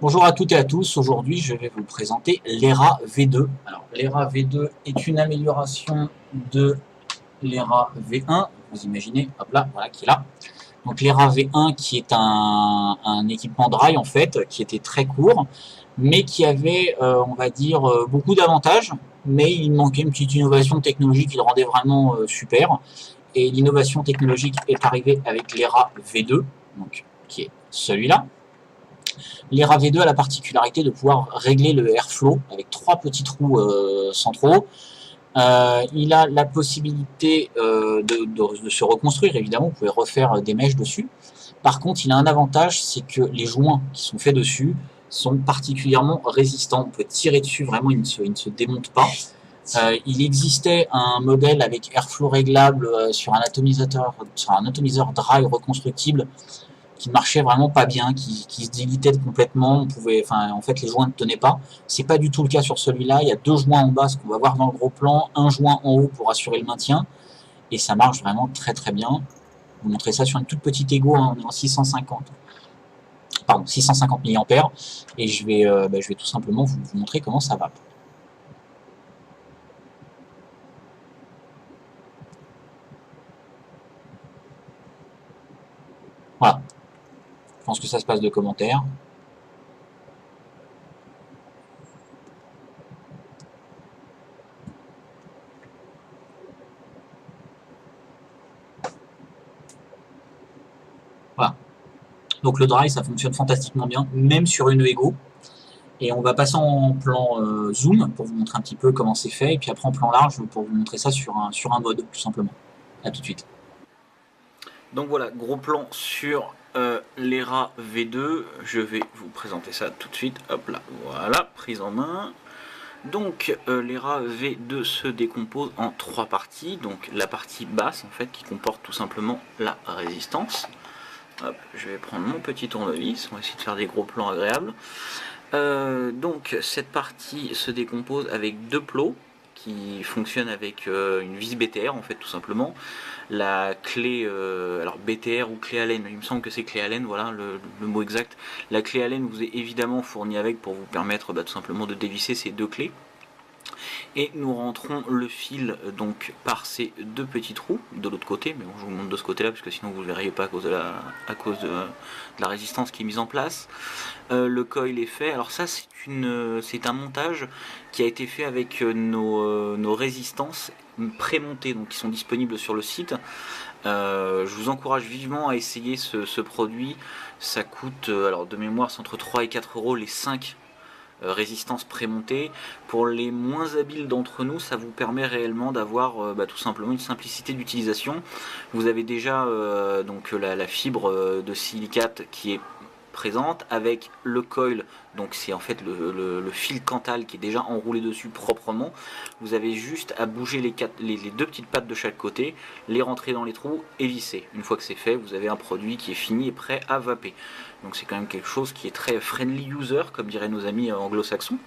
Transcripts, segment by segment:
Bonjour à toutes et à tous, aujourd'hui je vais vous présenter l'ERA V2. Alors l'ERA V2 est une amélioration de l'ERA V1, vous imaginez, hop là, voilà qui est là. Donc l'ERA V1 qui est un équipement dry en fait, qui était très court, mais qui avait, on va dire, beaucoup d'avantages, mais il manquait une petite innovation technologique qui le rendait vraiment super. Et l'innovation technologique est arrivée avec l'ERA V2, donc, qui est celui-là. L'ERA V2 a la particularité de pouvoir régler le airflow avec trois petits trous centraux. Il a la possibilité de se reconstruire, évidemment, vous pouvez refaire des mèches dessus. Par contre, il a un avantage, c'est que les joints qui sont faits dessus sont particulièrement résistants. On peut tirer dessus, vraiment, il ne se démonte pas. Il existait un modèle avec airflow réglable sur un atomiseur dry reconstructible qui marchait vraiment pas bien, qui se délitait complètement. En fait, les joints ne tenaient pas. C'est pas du tout le cas sur celui-là. Il y a deux joints en bas, ce qu'on va voir dans le gros plan, un joint en haut pour assurer le maintien, et ça marche vraiment très très bien. Vous montrez ça sur une toute petite égo, hein, on est en 650 mAh, et je vais tout simplement vous montrer comment ça va. Voilà, je pense que ça se passe de commentaires. Voilà. Donc le dry, ça fonctionne fantastiquement bien, même sur une Ego. Et on va passer en plan zoom pour vous montrer un petit peu comment c'est fait, et puis après en plan large pour vous montrer ça sur un mode, tout simplement. A tout de suite. Donc voilà, gros plan sur l'ERA V2. Je vais vous présenter ça tout de suite. Hop là, voilà, prise en main. Donc l'ERA V2 se décompose en trois parties. Donc la partie basse en fait qui comporte tout simplement la résistance. Hop, je vais prendre mon petit tournevis, on va essayer de faire des gros plans agréables. Donc cette partie se décompose avec deux plots qui fonctionnent avec une vis BTR en fait tout simplement. La clé, alors BTR ou clé Allen, il me semble que c'est clé Allen, voilà le mot exact. La clé Allen vous est évidemment fournie avec pour vous permettre tout simplement de dévisser ces deux clés. Et nous rentrons le fil donc par ces deux petits trous de l'autre côté, mais bon, je vous montre de ce côté là parce que sinon vous ne le verriez pas à cause de la résistance qui est mise en place. Le coil est fait, alors ça c'est un montage qui a été fait avec nos résistances prémontées, donc qui sont disponibles sur le site. Je vous encourage vivement à essayer ce produit. Ça coûte, alors de mémoire, c'est entre 3 et 4 euros les 5 résistance prémontée. Pour les moins habiles d'entre nous, ça vous permet réellement d'avoir tout simplement une simplicité d'utilisation. Vous avez déjà donc la fibre de silicate qui est présente avec le coil, donc c'est en fait le fil Cantal qui est déjà enroulé dessus proprement. Vous avez juste à bouger les deux petites pattes de chaque côté, les rentrer dans les trous et visser. Une fois que c'est fait, vous avez un produit qui est fini et prêt à vaper. Donc c'est quand même quelque chose qui est très friendly user, comme diraient nos amis anglo-saxons.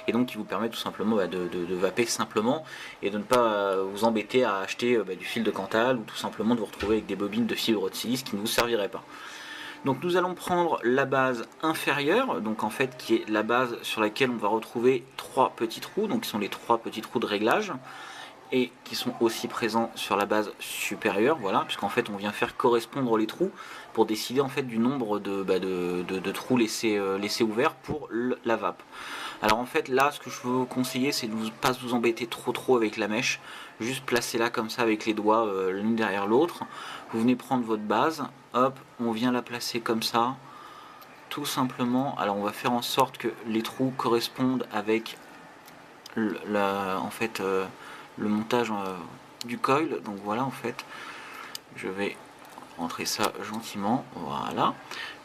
Et donc qui vous permet tout simplement de vaper simplement et de ne pas vous embêter à acheter du fil de Cantal ou tout simplement de vous retrouver avec des bobines de fibre de silice qui ne vous serviraient pas. Donc nous allons prendre la base inférieure, donc en fait qui est la base sur laquelle on va retrouver trois petits trous, donc qui sont les trois petits trous de réglage, et qui sont aussi présents sur la base supérieure, voilà, puisqu'en fait on vient faire correspondre les trous pour décider en fait du nombre de trous laissés ouverts pour la vape. Alors en fait là ce que je veux vous conseiller c'est de ne pas vous embêter trop avec la mèche, juste placez-la comme ça avec les doigts l'une derrière l'autre. Vous venez prendre votre base, hop, on vient la placer comme ça, tout simplement. Alors on va faire en sorte que les trous correspondent avec en fait le montage du coil. Donc voilà, en fait je vais rentrer ça gentiment, voilà.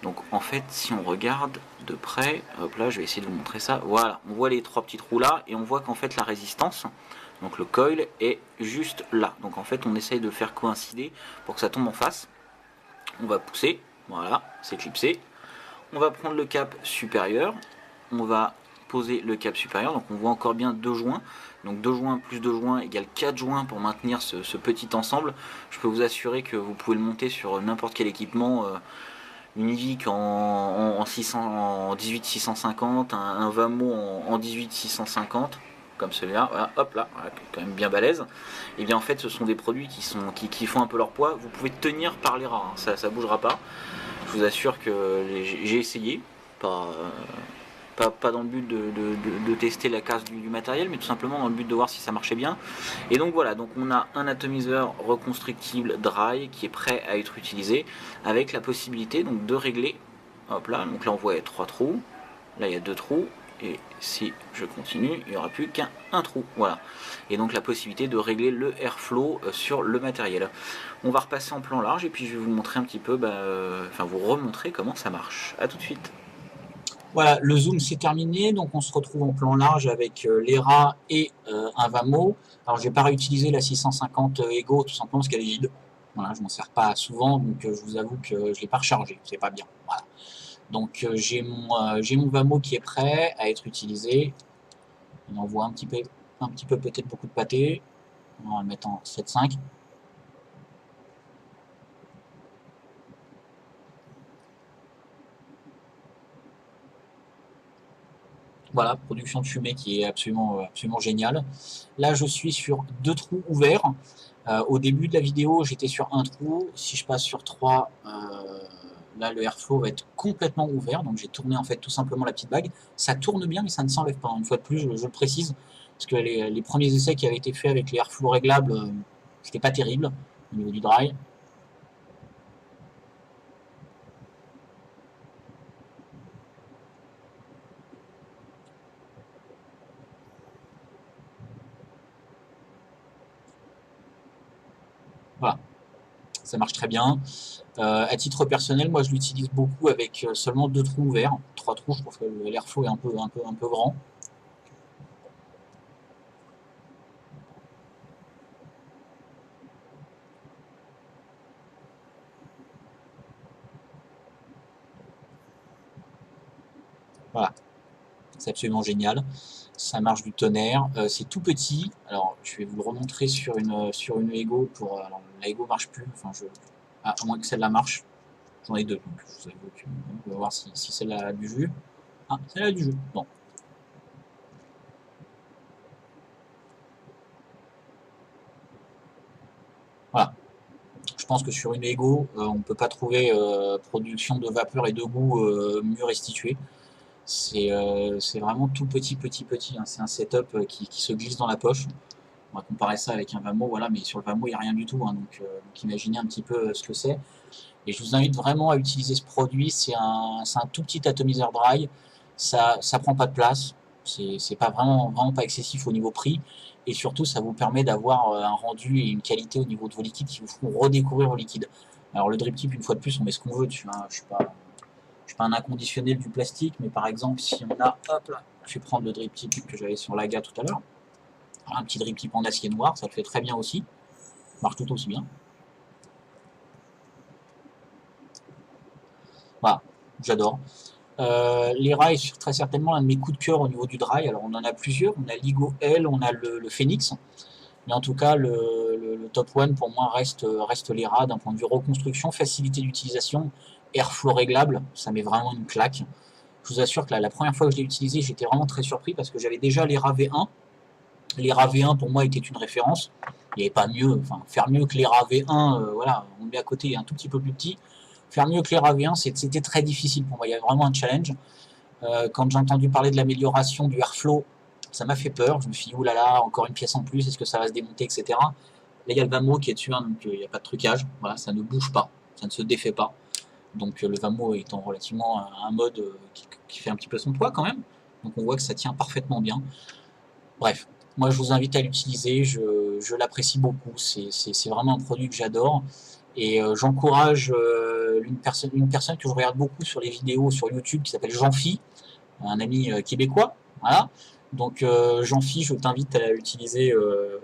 Donc en fait si on regarde de près, hop là je vais essayer de vous montrer ça, voilà, on voit les trois petits trous là et on voit qu'en fait la résistance, donc le coil est juste là. Donc en fait on essaye de faire coïncider pour que ça tombe en face. On va pousser, voilà, c'est clipsé. On va prendre le cap supérieur, on va poser le cap supérieur, donc on voit encore bien deux joints. Donc 2 joints plus 2 joints égale 4 joints pour maintenir ce petit ensemble. Je peux vous assurer que vous pouvez le monter sur n'importe quel équipement. une Ivic en 18-650, un Vamo en 18-650, comme celui-là, voilà, hop là, voilà, quand même bien balèze. Et bien en fait, ce sont des produits qui font un peu leur poids. Vous pouvez tenir par les rats, hein, ça bougera pas. Je vous assure que j'ai essayé, pas dans le but de tester la casse du matériel, mais tout simplement dans le but de voir si ça marchait bien. Et donc voilà, donc on a un atomiseur reconstructible dry qui est prêt à être utilisé, avec la possibilité donc de régler, hop là, donc là on voit 3 trous, là il y a 2 trous, et si je continue, il n'y aura plus qu'un trou, voilà. Et donc la possibilité de régler le airflow sur le matériel. On va repasser en plan large et puis je vais vous montrer un petit peu, enfin vous remontrer comment ça marche. A tout de suite. Voilà, le zoom c'est terminé, donc on se retrouve en plan large avec l'ERA et un Vamo. Alors je vais pas réutiliser la 650 Ego tout simplement parce qu'elle est vide. Voilà, je m'en sers pas souvent, donc je vous avoue que je l'ai pas rechargé, c'est pas bien. Voilà. Donc j'ai mon Vamo qui est prêt à être utilisé. On en voit un petit peu peut-être beaucoup de pâté. On va le mettre en 7.5. Voilà, production de fumée qui est absolument géniale. Là, je suis sur 2 trous ouverts. Au début de la vidéo, j'étais sur un trou. Si je passe sur 3, là, le airflow va être complètement ouvert. Donc, j'ai tourné en fait tout simplement la petite bague. Ça tourne bien, mais ça ne s'enlève pas. Une fois de plus, je le précise, parce que les premiers essais qui avaient été faits avec les airflow réglables, c'était pas terrible au niveau du dry. Voilà, ça marche très bien. À titre personnel, moi je l'utilise beaucoup avec seulement 2 trous ouverts. 3 trous, je trouve que l'airflow est un peu grand. Voilà, c'est absolument génial. Ça marche du tonnerre. C'est tout petit. Alors, je vais vous le remontrer sur une Ego. Alors, la Ego marche plus. Enfin, à moins que celle-là marche. J'en ai 2. Donc, je vous avoue que, on va voir si celle-là a du jus. Ah, celle-là a du jus. Bon. Voilà. Je pense que sur une Ego, on ne peut pas trouver production de vapeur et de goût mieux restituée. C'est vraiment tout petit. Hein. C'est un setup qui se glisse dans la poche. On va comparer ça avec un Vamo, voilà, mais sur le Vamo, il n'y a rien du tout. Hein, donc imaginez un petit peu ce que c'est. Et je vous invite vraiment à utiliser ce produit. C'est un tout petit atomiseur dry. Ça prend pas de place. C'est pas vraiment pas excessif au niveau prix. Et surtout, ça vous permet d'avoir un rendu et une qualité au niveau de vos liquides qui vous feront redécouvrir vos liquides. Alors le drip tip, une fois de plus, on met ce qu'on veut dessus. Hein. Je suis pas un inconditionnel du plastique, mais par exemple, si on a, hop là, je vais prendre le drip tip que j'avais sur l'AGA tout à l'heure. Un petit drip tip en acier noir, ça le fait très bien aussi. Marche tout aussi bien. Voilà, j'adore. L'ERA est très certainement un de mes coups de cœur au niveau du dry. Alors on en a plusieurs, on a l'Igo L, on a le Phoenix. Mais en tout cas, le top one pour moi reste l'ERA d'un point de vue reconstruction, facilité d'utilisation, airflow réglable, ça met vraiment une claque. Je vous assure que la première fois que je l'ai utilisé, j'étais vraiment très surpris parce que j'avais déjà l'ERA V1. L'ERA V1 pour moi était une référence. Il n'y avait pas mieux, enfin faire mieux que l'ERA V1, voilà, on le met à côté, il est un tout petit peu plus petit. Faire mieux que l'ERA V1, c'était très difficile pour moi, il y avait vraiment un challenge. Quand j'ai entendu parler de l'amélioration du airflow, ça m'a fait peur. Je me suis dit, oulala, encore une pièce en plus, est-ce que ça va se démonter, etc. Là, il y a le Vamo qui est dessus, hein, donc il n'y a pas de trucage. Voilà, ça ne bouge pas, ça ne se défait pas. Donc le Vamo étant relativement un mode qui fait un petit peu son poids quand même. Donc on voit que ça tient parfaitement bien. Bref, moi je vous invite à l'utiliser, je l'apprécie beaucoup. C'est vraiment un produit que j'adore. Et j'encourage une personne que je regarde beaucoup sur les vidéos sur YouTube qui s'appelle Jean-Phi, un ami québécois. Voilà. Donc Jean-Phi, je t'invite à utiliser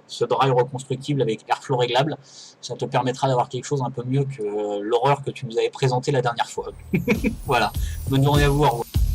ce dry reconstructible avec airflow réglable. Ça te permettra d'avoir quelque chose un peu mieux que l'horreur que tu nous avais présenté la dernière fois. Voilà. Bonne journée à vous. Au revoir.